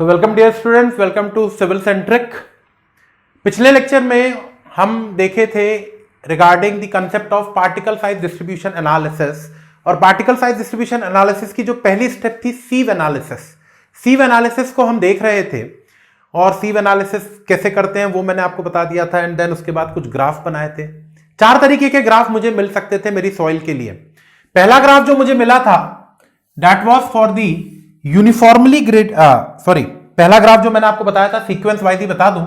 तो welcome dear students, welcome to civil centric. पिछले lecture में हम देखे थे regarding the concept of particle size distribution analysis. और पार्टिकल साइज डिस्ट्रीब्यूशन एनालिसिस की जो पहली स्टेप थी सीव एनालिसिस, सीव एनालिसिस को हम देख रहे थे। और सीव एनालिसिस कैसे करते हैं वो मैंने आपको बता दिया था। एंड देन उसके बाद कुछ ग्राफ बनाए थे। 4 तरीके के ग्राफ मुझे मिल सकते थे मेरी सॉइल के लिए। पहला ग्राफ जो मुझे मिला था that was for the uniformly grade पहला ग्राफ जो मैंने आपको बताया था, सीक्वेंस वाइज ही बता दूं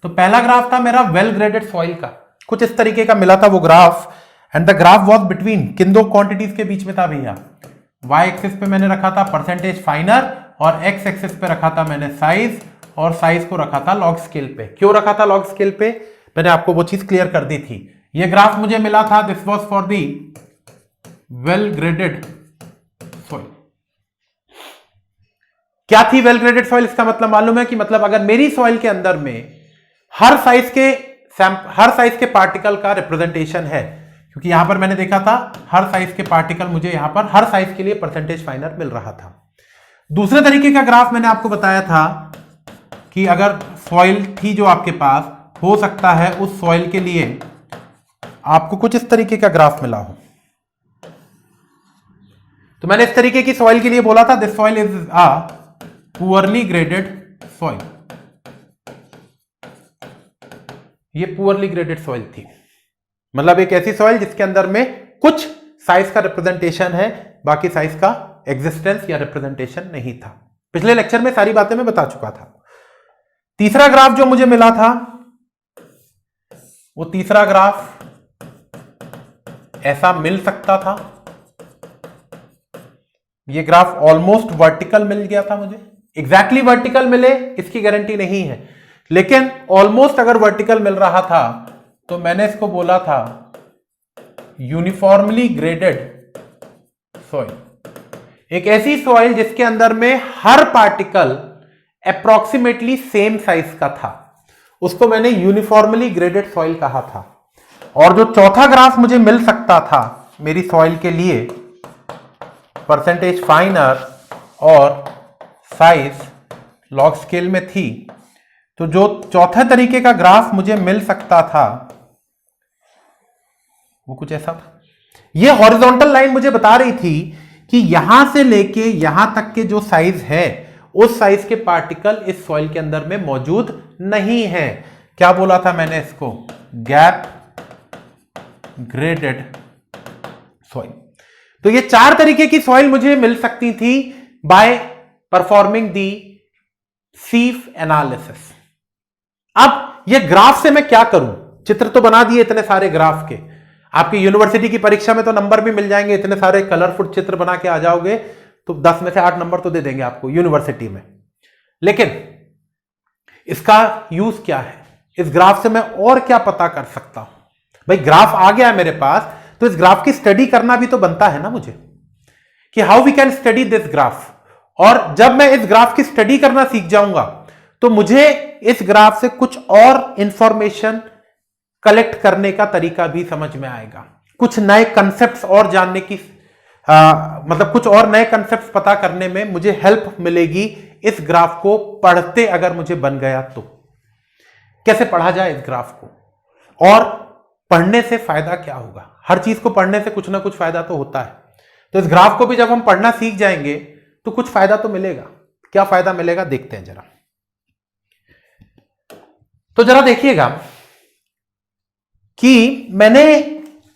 तो पहला ग्राफ था मेरा वेल ग्रेडेड सॉइल का। कुछ इस तरीके का मिला था वो graph. And the graph was between किन दो क्वांटिटीज के बीच में था भैया। वाई एक्सिस पे मैंने रखा था परसेंटेज फाइनर और एक्स एक्सिस पे रखा था मैंने साइज, और साइज को रखा था लॉग स्केल पे। क्यों रखा था लॉग स्केल पे, मैंने आपको वो चीज क्लियर कर दी थी। ये ग्राफ मुझे मिला था, this was for the well graded soil. क्या थी वेल ग्रेडेड सॉइल? इसका मतलब मालूम है कि मतलब अगर मेरी सॉइल के अंदर में हर साइज के पार्टिकल का रिप्रेजेंटेशन है, क्योंकि यहां पर मैंने देखा था हर साइज के पार्टिकल मुझे यहां पर हर साइज के लिए परसेंटेज फाइनर मिल रहा था। दूसरे तरीके का ग्राफ मैंने आपको बताया था कि अगर सॉइल थी जो आपके पास, हो सकता है उस सॉइल के लिए आपको कुछ इस तरीके का ग्राफ मिला हो। तो मैंने इस तरीके की सॉइल के लिए बोला था this soil is a poorly graded soil. ये पुअरली ग्रेडेड सॉइल थी, मतलब एक ऐसी सॉइल जिसके अंदर में कुछ साइज का रिप्रेजेंटेशन है, बाकी साइज का एग्जिस्टेंस या रिप्रेजेंटेशन नहीं था। पिछले लेक्चर में सारी बातें मैं बता चुका था। तीसरा ग्राफ जो मुझे मिला था, वो तीसरा ग्राफ ऐसा मिल सकता था। ये ग्राफ ऑलमोस्ट वर्टिकल मिल गया था मुझे। एग्जैक्टली वर्टिकल मिले इसकी गारंटी नहीं है, लेकिन ऑलमोस्ट अगर वर्टिकल मिल रहा था तो मैंने इसको बोला था यूनिफॉर्मली ग्रेडेड सॉइल। एक ऐसी सॉइल जिसके अंदर में हर पार्टिकल अप्रोक्सीमेटली सेम साइज का था, उसको मैंने यूनिफॉर्मली ग्रेडेड सॉइल कहा था। और जो चौथा ग्राफ मुझे मिल सकता था मेरी सॉइल के लिए, परसेंटेज फाइनर और साइज लॉग स्केल में थी, तो जो चौथे तरीके का ग्राफ मुझे मिल सकता था वो कुछ ऐसा था। ये हॉरिजॉन्टल लाइन मुझे बता रही थी कि यहां से लेके यहां तक के जो साइज है उस साइज के पार्टिकल इस सॉइल के अंदर में मौजूद नहीं है। क्या बोला था मैंने इसको? Gap graded soil. तो ये 4 तरीके की सॉइल मुझे मिल सकती थी बाय परफॉर्मिंग दी सीव एनालिसिस। अब ये ग्राफ से मैं क्या करूं? चित्र तो बना दिए इतने सारे ग्राफ के, आपकी यूनिवर्सिटी की परीक्षा में तो नंबर भी मिल जाएंगे। इतने सारे कलरफुल चित्र बना के आ जाओगे तो 10 में से 8 नंबर तो दे देंगे आपको यूनिवर्सिटी में। लेकिन इसका यूज क्या है? इस ग्राफ से मैं और क्या पता कर सकता हूं? भाई ग्राफ आ गया है मेरे पास, तो इस ग्राफ की स्टडी करना भी तो बनता है ना मुझे, कि how we can study this graph. और जब मैं इस ग्राफ की स्टडी करना सीख जाऊंगा तो मुझे इस ग्राफ से कुछ और इंफॉर्मेशन कलेक्ट करने का तरीका भी समझ में आएगा। कुछ नए कंसेप्ट्स और जानने की मतलब कुछ और नए कंसेप्ट्स पता करने में मुझे हेल्प मिलेगी इस ग्राफ को पढ़ते, अगर मुझे बन गया तो। कैसे पढ़ा जाए इस ग्राफ को, और पढ़ने से फायदा क्या होगा? हर चीज को पढ़ने से कुछ ना कुछ फायदा तो होता है। तो इस ग्राफ को भी जब हम पढ़ना सीख जाएंगे तो कुछ फायदा तो मिलेगा। क्या फायदा मिलेगा देखते हैं जरा। तो जरा देखिएगा कि मैंने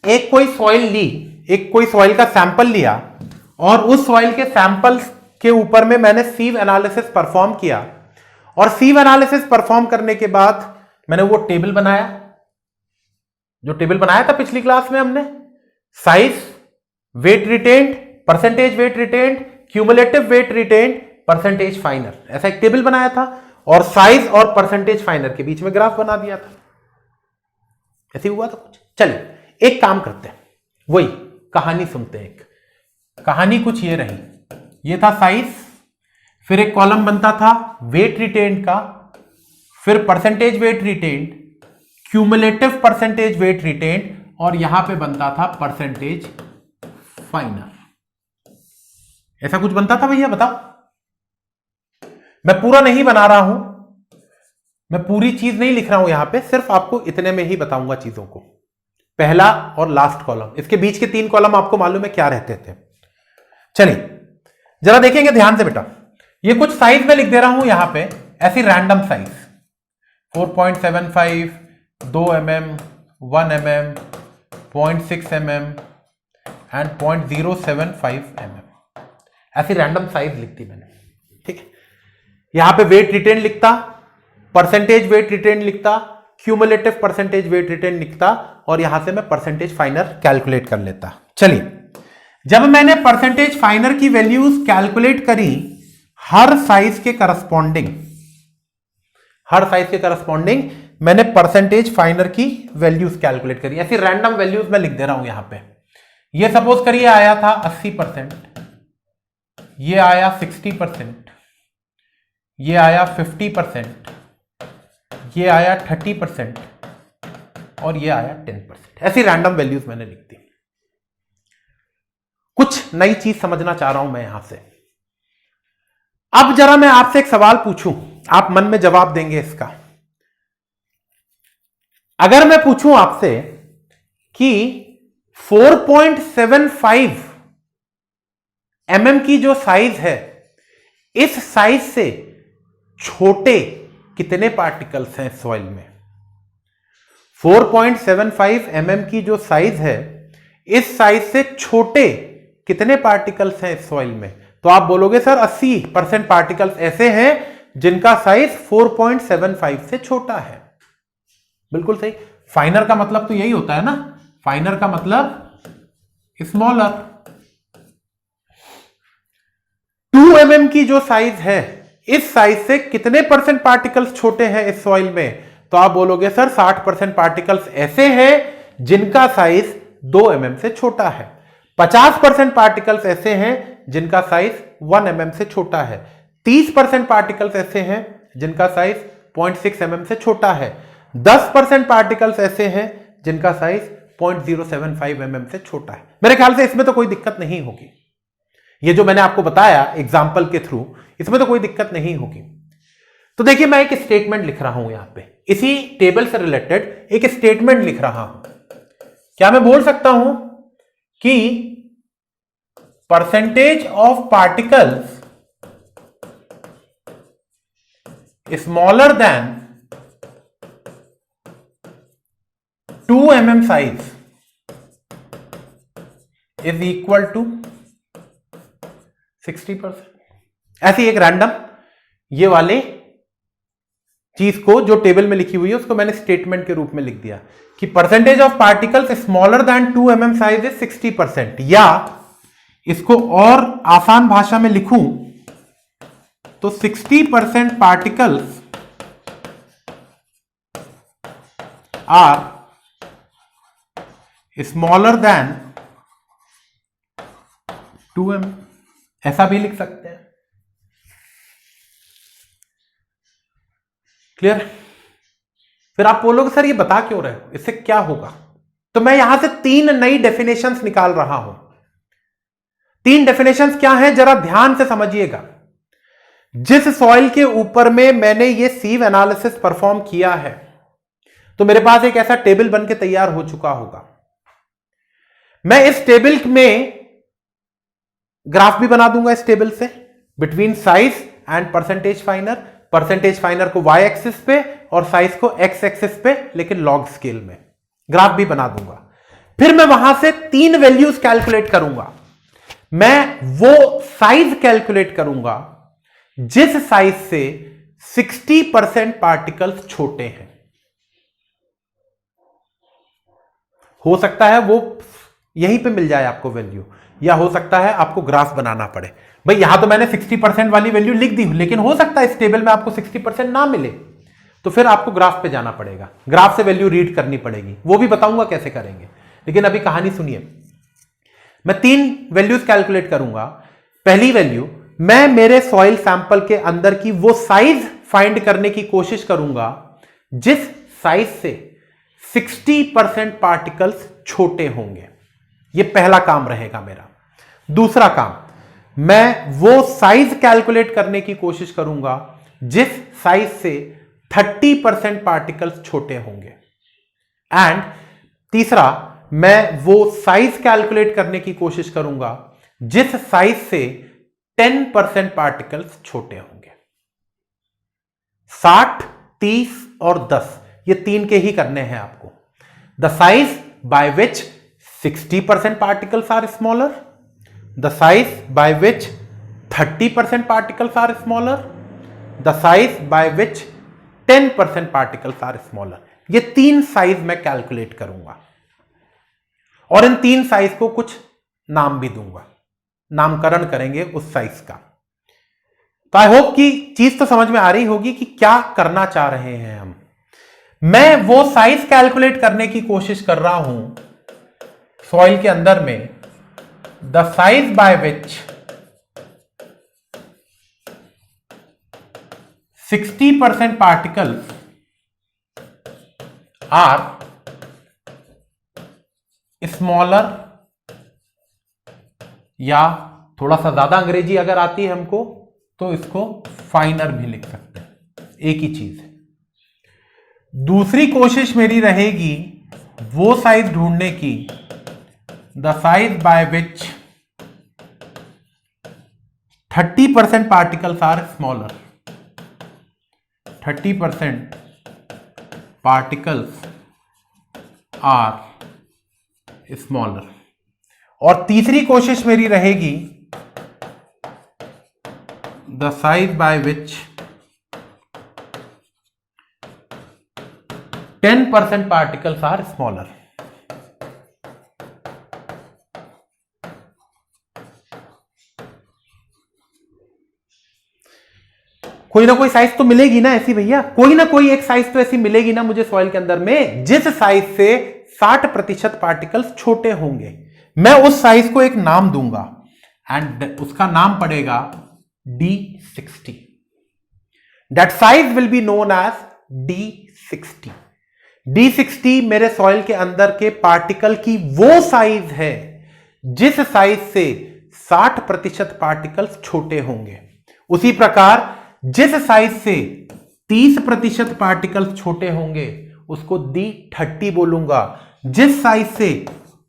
एक कोई सॉइल ली, एक कोई सॉइल का सैंपल लिया, और उस सॉइल के सैंपल्स के ऊपर में मैंने सीव एनालिसिस परफॉर्म किया। और सीव एनालिसिस परफॉर्म करने के बाद मैंने वो टेबल बनाया, जो टेबल बनाया था पिछली क्लास में हमने, size, weight retained, percentage weight retained, cumulative weight retained, percentage finer, ऐसा एक टेबल बनाया था। और साइज और परसेंटेज फाइनर के बीच में ग्राफ बना दिया था। ऐसे हुआ था कुछ। चलिए एक काम करते हैं, वही कहानी सुनते हैं। एक कहानी कुछ ये रही, ये था साइज, फिर एक कॉलम बनता था वेट रिटेन्ड का, फिर percentage weight retained, cumulative percentage weight retained, और यहां पे बनता था परसेंटेज फाइनर। ऐसा कुछ बनता था भैया, बताओ। मैं पूरा नहीं बना रहा हूं, मैं पूरी चीज नहीं लिख रहा हूं यहां पे, सिर्फ आपको इतने में ही बताऊंगा चीजों को। पहला और लास्ट कॉलम, इसके बीच के 3 कॉलम आपको मालूम है क्या रहते थे। चलिए जरा देखेंगे ध्यान से बेटा, ये कुछ साइज में लिख दे रहा हूं यहां पे, ऐसी random size 4.75, 2 mm, 1 mm, 0.6 mm and 0.075 mm, ऐसी रैंडम साइज लिखती मैंने। ठीक है, यहां पे वेट रिटेन लिखता, परसेंटेज वेट रिटेन लिखता, क्यूमुलेटिव परसेंटेज वेट रिटेन लिखता, और यहां से मैं परसेंटेज फाइनर कैलकुलेट कर लेता। चलिए, जब मैंने परसेंटेज फाइनर की वैल्यूज कैलकुलेट करी, हर साइज के करस्पॉन्डिंग मैंने परसेंटेज फाइनर की वैल्यूज कैलकुलेट करी, ऐसी रैंडम वैल्यूज मैं लिख दे रहा हूं यहां पे। ये सपोज करिए आया था 80%, ये आया 60%, ये आया 50%, ये आया 30% और ये आया 10%। ऐसी रैंडम वैल्यूज मैंने लिख दी। कुछ नई चीज समझना चाह रहा हूं मैं यहां से। अब जरा मैं आपसे एक सवाल पूछूं, आप मन में जवाब देंगे इसका। अगर मैं पूछूं आपसे कि 4.75 mm की जो साइज है, इस साइज से छोटे कितने पार्टिकल्स हैं सॉइल में? 4.75 mm की जो साइज है, इस साइज से छोटे कितने पार्टिकल्स हैं इस सॉइल में? तो आप बोलोगे सर 80% पार्टिकल्स ऐसे हैं जिनका साइज 4.75 से छोटा है। बिल्कुल सही। फाइनर का मतलब तो यही होता है ना, फाइनर का मतलब स्मॉलर। 2 mm की जो साइज है, इस साइज से कितने परसेंट पार्टिकल्स छोटे हैं इस सॉइल में? तो आप बोलोगे सर 60% पार्टिकल्स ऐसे हैं जिनका साइज 2 mm से छोटा है, 50% पार्टिकल्स ऐसे हैं जिनका साइज 1 mm से छोटा है, 30% पार्टिकल्स ऐसे हैं जिनका साइज 0.6 mm से छोटा है, 10% पार्टिकल्स ऐसे हैं जिनका साइज 0.075 mm से छोटा है। मेरे ख्याल से इसमें तो कोई दिक्कत नहीं होगी। ये जो मैंने आपको बताया एग्जाम्पल के थ्रू, इसमें तो कोई दिक्कत नहीं होगी। तो देखिए, मैं एक स्टेटमेंट लिख रहा हूं यहां पे, इसी टेबल से रिलेटेड एक स्टेटमेंट लिख रहा हूं। क्या मैं बोल सकता हूं कि percentage of particles smaller than 2 mm size is equal to 60%? ऐसी एक रैंडम ये वाले चीज को जो टेबल में लिखी हुई है उसको मैंने स्टेटमेंट के रूप में लिख दिया कि percentage of particles smaller than 2 mm size is 60%। या इसको और आसान भाषा में लिखूं तो 60% particles are smaller than 2 mm, ऐसा भी लिख सकते हैं। क्लियर? फिर आप बोलोगे सर ये बता क्यों रहे हो, इससे क्या होगा? तो मैं यहां से 3 नई डेफिनेशंस निकाल रहा हूं। 3 डेफिनेशंस क्या हैं, जरा ध्यान से समझिएगा। जिस सॉइल के ऊपर में मैंने ये सीव एनालिसिस परफॉर्म किया है, तो मेरे पास एक ऐसा टेबल बन के तैयार हो चुका होगा। मैं इस टेबल में ग्राफ भी बना दूंगा इस टेबल से, between size and percentage फाइनर। Percentage फाइनर को वाई एक्सिस पे और साइज को एक्स एक्सिस पे, लेकिन लॉग स्केल में ग्राफ भी बना दूंगा। फिर मैं वहां से 3 वैल्यूज कैलकुलेट करूंगा। मैं वो साइज कैलकुलेट करूंगा जिस साइज से 60% पार्टिकल्स छोटे हैं। हो सकता है वो यहीं पे मिल जाए आपको वैल्यू, या हो सकता है आपको ग्राफ बनाना पड़े। भाई यहां तो मैंने 60% वाली वैल्यू लिख दी, लेकिन हो सकता है इस टेबल में आपको 60% ना मिले, तो फिर आपको ग्राफ पे जाना पड़ेगा, ग्राफ से वैल्यू रीड करनी पड़ेगी। वो भी बताऊंगा कैसे करेंगे, लेकिन अभी कहानी सुनिए। मैं 3 वैल्यूज कैलकुलेट करूंगा। पहली वैल्यू, मैं मेरे सॉइल सैंपल के अंदर की वो साइज फाइंड करने की कोशिश करूंगा जिस साइज से 60% पार्टिकल्स छोटे होंगे। ये पहला काम रहेगा मेरा। दूसरा काम, मैं वो साइज कैलकुलेट करने की कोशिश करूंगा जिस साइज से 30% पार्टिकल्स छोटे होंगे। एंड तीसरा, मैं वो साइज कैलकुलेट करने की कोशिश करूंगा जिस साइज से 10% पार्टिकल्स छोटे होंगे। 60, 30 और 10 ये तीन के ही करने हैं आपको। The size by which 60% particles are smaller, the size by which 30% particles are smaller, the size by which 10% particles are smaller. ये तीन साइज मैं कैलकुलेट करूंगा और इन तीन साइज को कुछ नाम भी दूंगा, नामकरण करेंगे उस साइज का। तो आई होप कि चीज तो समझ में आ रही होगी कि क्या करना चाह रहे हैं हम। मैं वो साइज कैलकुलेट करने की कोशिश कर रहा हूं सॉइल के अंदर में, the size by which 60% particles are smaller, या थोड़ा सा ज्यादा अंग्रेजी अगर आती है हमको तो इसको फाइनर भी लिख सकते हैं, एक ही चीज है। दूसरी कोशिश मेरी रहेगी वो साइज ढूंढने की, the size by which 30% particles are smaller, 30% particles are smaller. और तीसरी कोशिश मेरी रहेगी the size by which 10% particles are smaller. कोई ना कोई साइज तो मिलेगी ना ऐसी भैया, कोई ना कोई एक साइज तो ऐसी मिलेगी ना मुझे सॉइल के अंदर में जिस साइज से 60% पार्टिकल्स छोटे होंगे। मैं उस साइज को एक नाम दूंगा एंड उसका नाम पड़ेगा D60। That size will be known as D60। D60 मेरे सॉइल के अंदर के पार्टिकल की वो साइज है जिस साइज से 60% पार्टिकल्स छोटे होंगे। उसी प्रकार जिस साइज से 30% पार्टिकल्स छोटे होंगे उसको D30 बोलूंगा। जिस साइज से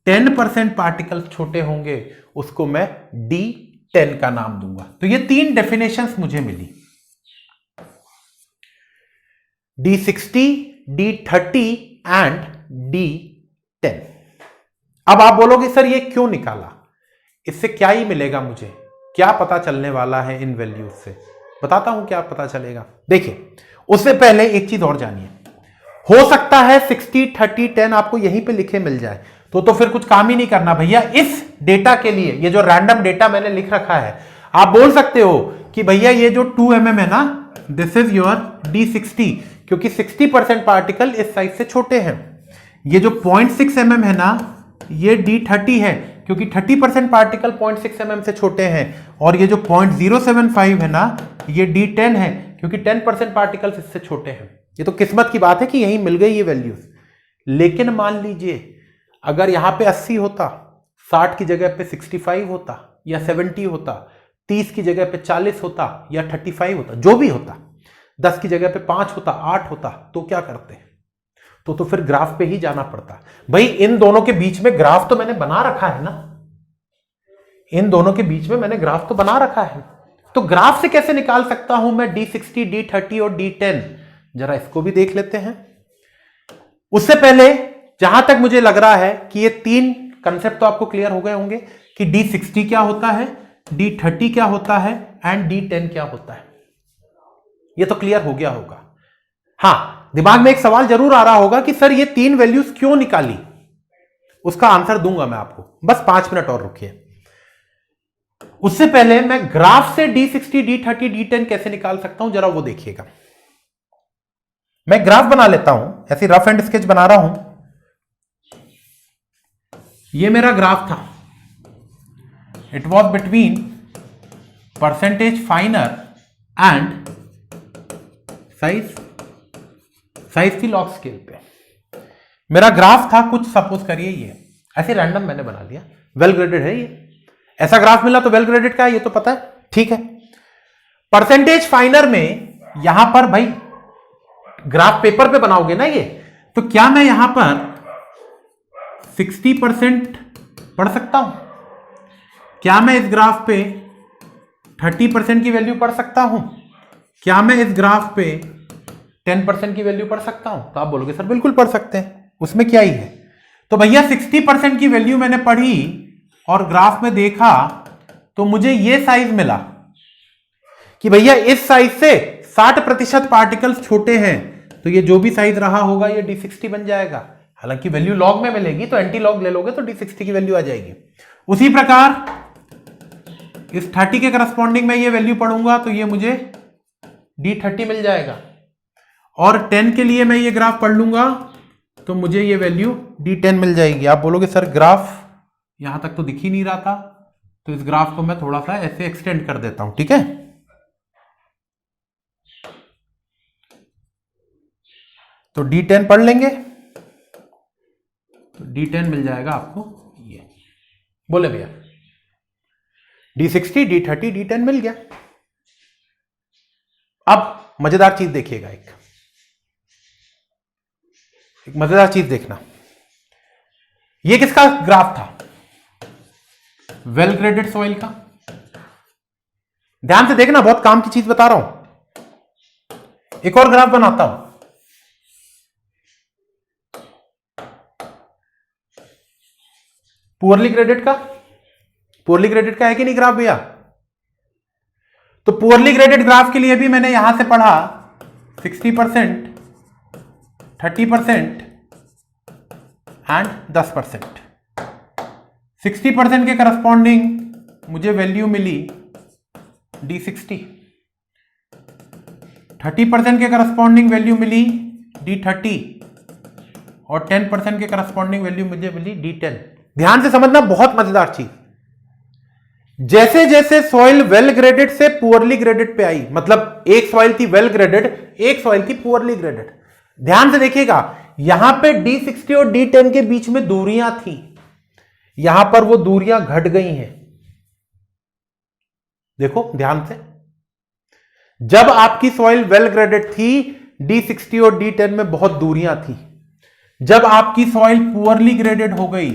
10% पार्टिकल्स छोटे होंगे उसको मैं D10 का नाम दूंगा। तो ये तीन डेफिनेशंस मुझे मिली, D60, D30 एंड D10। अब आप बोलोगे सर ये क्यों निकाला, इससे क्या ही मिलेगा, मुझे क्या पता चलने वाला है इन वैल्यूज से, बताता हूं क्या पता चलेगा। देखिए उससे पहले एक चीज और जानिए, हो सकता है 60, 30, 10 आपको यहीं पे लिखे मिल जाए तो फिर कुछ काम ही नहीं करना भैया। इस डेटा के लिए ये जो रैंडम डेटा मैंने लिख रखा है, आप बोल सकते हो कि भैया ये जो 2 mm है ना, दिस इज योर D60, क्योंकि 60% पार्टिकल इस साइज से छोटे हैं। ये जो 0.6 mm है ना, ये D30 है क्योंकि 30% पार्टिकल 0.6 mm से छोटे हैं। और ये जो 0.075 है ना, ये D10 है क्योंकि 10% पार्टिकल्स इससे छोटे हैं। ये तो किस्मत की बात है कि यहीं मिल गई ये वैल्यूज। लेकिन मान लीजिए अगर यहां पे 80 होता, 60 की जगह पे 65 होता या 70 होता, 30 की जगह पे 40 होता या 35 होता, जो भी होता, 10 की जगह पे 5 होता, 8 होता, तो क्या करते? तो फिर ग्राफ पे ही जाना पड़ता। भाई इन दोनों के बीच में ग्राफ तो मैंने बना रखा है ना, इन दोनों के बीच में मैंने ग्राफ तो बना रखा है, तो ग्राफ से कैसे निकाल सकता हूं मैं D60, D30 और D10? जरा इसको भी देख लेते हैं। उससे पहले जहां तक मुझे लग रहा है कि ये तीन कंसेप्ट तो आपको क्लियर हो गए होंगे कि D60 क्या होता है, D30 क्या होता है एंड D10 क्या होता है। ये तो क्लियर हो गया होगा। हां, दिमाग में एक सवाल जरूर आ रहा होगा कि सर ये तीन वैल्यूज क्यों निकाली। उसका आंसर दूंगा मैं आपको, बस 5 मिनट और रुकिए। उससे पहले मैं ग्राफ से D60, D30, D10 कैसे निकाल सकता हूं, जरा वो देखिएगा। मैं ग्राफ बना लेता हूं, ऐसी रफ एंड स्केच बना रहा हूं। ये मेरा ग्राफ था, it was between percentage फाइनर and size थी लॉग स्केल पे। मेरा ग्राफ था कुछ, सपोज करिए ये ऐसे रैंडम मैंने बना लिया, वेल ग्रेडेड है ये, ऐसा ग्राफ मिला तो वेल ग्रेडेड का है, ये तो पता है, ठीक है। परसेंटेज फाइनर में यहां पर भाई ग्राफ पेपर पे बनाओगे ना ये, तो क्या मैं यहां पर 60% पढ़ सकता हूं? क्या मैं इस ग्राफ पे 30% की वैल्यू पढ़ सकता हूं? क्या मैं इस ग्राफ पे 10% की वैल्यू पढ़ सकता हूं? तो आप बोलोगे सर बिल्कुल पढ़ सकते हैं, उसमें क्या ही है। तो भैया 60% की वैल्यू मैंने पढ़ी और ग्राफ में देखा तो मुझे ये साइज मिला कि भैया इस साइज से 60% पार्टिकल्स छोटे हैं, तो ये जो भी साइज रहा होगा ये D60 बन जाएगा। हालांकि वैल्यू लॉग में मिलेगी, तो एंटी लॉग ले लोगे तो D60 की वैल्यू आ जाएगी। उसी प्रकार इस 30 के करस्पॉन्डिंग में ये वैल्यू पढ़ूंगा तो ये मुझे D30 मिल जाएगा, और 10 के लिए मैं ये ग्राफ पढ़ लूंगा तो मुझे ये वैल्यू D10 मिल जाएगी। आप बोलोगे सर ग्राफ यहां तक तो दिख ही नहीं रहा था, तो इस ग्राफ को मैं थोड़ा सा ऐसे एक्सटेंड कर देता हूं, ठीक है। तो D10 पढ़ लेंगे तो D10 मिल जाएगा आपको, ये बोले भैया D60, D30, D10 मिल गया। अब मजेदार चीज देखिएगा, एक मजेदार चीज देखना। ये किसका ग्राफ था? वेल ग्रेडेड सॉइल का। ध्यान से देखना, बहुत काम की चीज बता रहा हूं। एक और ग्राफ बनाता हूं। पुअरली ग्रेडेड का, पुअरली ग्रेडेड का है कि नहीं ग्राफ भैया? तो पुअरली ग्रेडेड ग्राफ के लिए भी मैंने यहां से पढ़ा 60%, 30% एंड 10%। 60% के करस्पॉन्डिंग मुझे वैल्यू मिली D60, 30% के करस्पॉन्डिंग वैल्यू मिली D30 और 10% के करस्पॉन्डिंग वैल्यू मुझे मिली D10। ध्यान से समझना, बहुत मजेदार चीज। जैसे जैसे सॉइल वेल ग्रेडेड से पुअरली ग्रेडेड पे आई, मतलब एक सॉइल थी वेल ग्रेडेड, एक सॉइल थी पुअरली ग्रेडेड। ध्यान से देखिएगा, यहां पे D60 और D10 के बीच में दूरियां थी, यहां पर वो दूरियां घट गई हैं। देखो ध्यान से, जब आपकी सॉइल वेल ग्रेडेड थी D60 और D10 में बहुत दूरियां थी। जब आपकी सॉइल पुअरली ग्रेडेड हो गई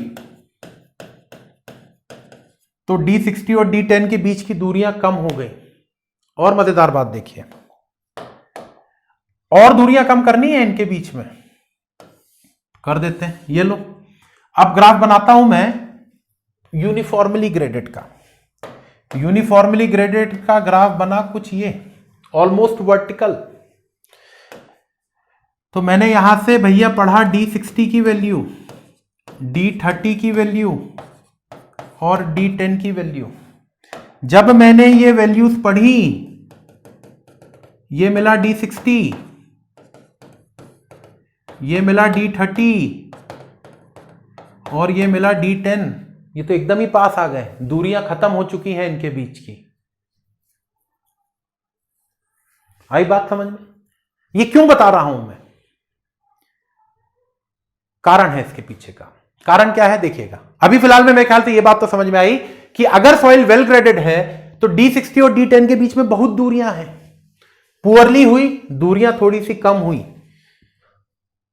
तो D60 और D10 के बीच की दूरियां कम हो गई। और मजेदार बात देखिए, और दूरियां कम करनी है इनके बीच में, कर देते हैं। ये लो, अब ग्राफ बनाता हूं मैं यूनिफॉर्मली ग्रेडेड का। यूनिफॉर्मली ग्रेडेड का ग्राफ बना कुछ ये, ऑलमोस्ट वर्टिकल। तो मैंने यहां से भैया पढ़ा D60 की वैल्यू, D30 की वैल्यू और D10 की वैल्यू। जब मैंने ये वैल्यूज पढ़ी, ये मिला D60, ये मिला D30 और ये मिला D10। ये तो एकदम ही पास आ गए, दूरियां खत्म हो चुकी हैं इनके बीच की। आई बात समझ में? ये क्यों बता रहा हूं मैं? कारण है इसके पीछे का। कारण क्या है देखिएगा। अभी फिलहाल में मेरे ख्याल से ये बात तो समझ में आई कि अगर सॉइल वेल ग्रेडेड है तो D60 और D10 के बीच में बहुत दूरियां हैं। पुअरली हुई, दूरियां थोड़ी सी कम हुई।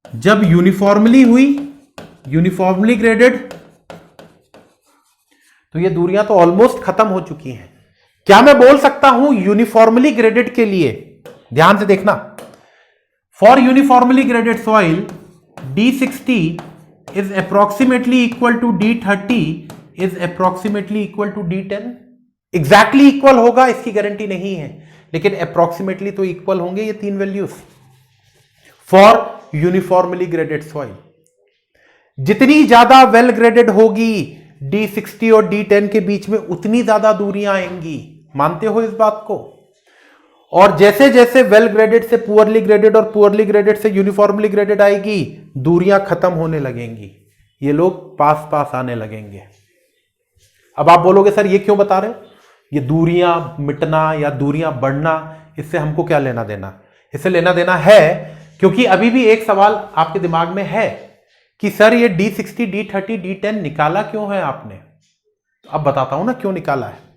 जब यूनिफॉर्मली हुई, यूनिफॉर्मली ग्रेडेड, तो ये दूरियां तो ऑलमोस्ट खत्म हो चुकी हैं। क्या मैं बोल सकता हूं यूनिफॉर्मली ग्रेडेड के लिए? ध्यान से देखना, for uniformly graded soil D60 is approximately equal to D30 is approximately equal to D10। Exactly equal होगा इसकी गारंटी नहीं है, लेकिन अप्रोक्सीमेटली तो इक्वल होंगे ये तीन values for uniformly graded soil. जितनी ज्यादा वेल ग्रेडेड होगी D60 और D10 के बीच में, उतनी ज्यादा दूरियां आएंगी। मानते हो इस बात को? और जैसे जैसे वेल ग्रेडेड से पुअरली ग्रेडेड और पुअरली ग्रेडेड से यूनिफॉर्मली ग्रेडेड आएगी, दूरियां खत्म होने लगेंगी, ये लोग पास पास आने लगेंगे। अब आप बोलोगे सर ये क्यों बता रहे हो? ये दूरियां मिटना या दूरियां बढ़ना, इससे हमको क्या लेना देना? इससे लेना देना है क्योंकि अभी भी एक सवाल आपके दिमाग में है कि सर ये D60, D30, D10 निकाला क्यों है आपने? अब बताता हूं ना क्यों निकाला है।